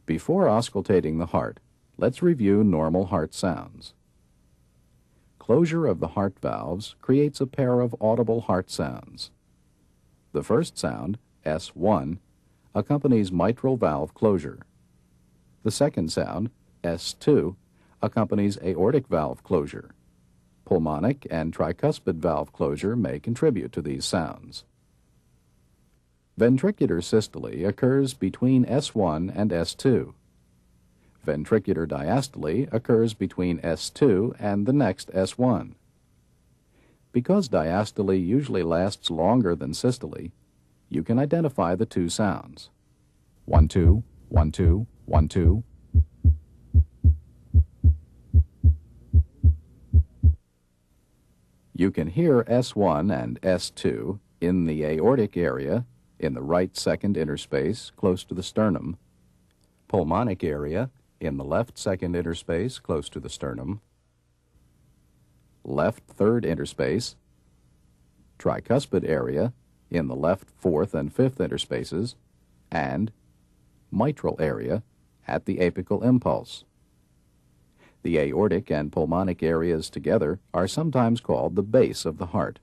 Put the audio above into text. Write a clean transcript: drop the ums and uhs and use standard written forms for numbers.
Before auscultating the heart, let's review normal heart sounds. Closure of the heart valves creates a pair of audible heart sounds. The first sound, S1, accompanies mitral valve closure. The second sound, S2, accompanies aortic valve closure. Pulmonic and tricuspid valve closure may contribute to these sounds. Ventricular systole occurs between S1 and S2. Ventricular diastole occurs between S2 and the next S1. Because diastole usually lasts longer than systole, you can identify the two sounds. 1, 2, 1, 2, 1, 2. You can hear S1 and S2 in the aortic area, in the right second interspace close to the sternum, pulmonic area in the left second interspace close to the sternum, left third interspace, tricuspid area in the left fourth and fifth interspaces, and mitral area at the apical impulse. The aortic and pulmonic areas together are sometimes called the base of the heart.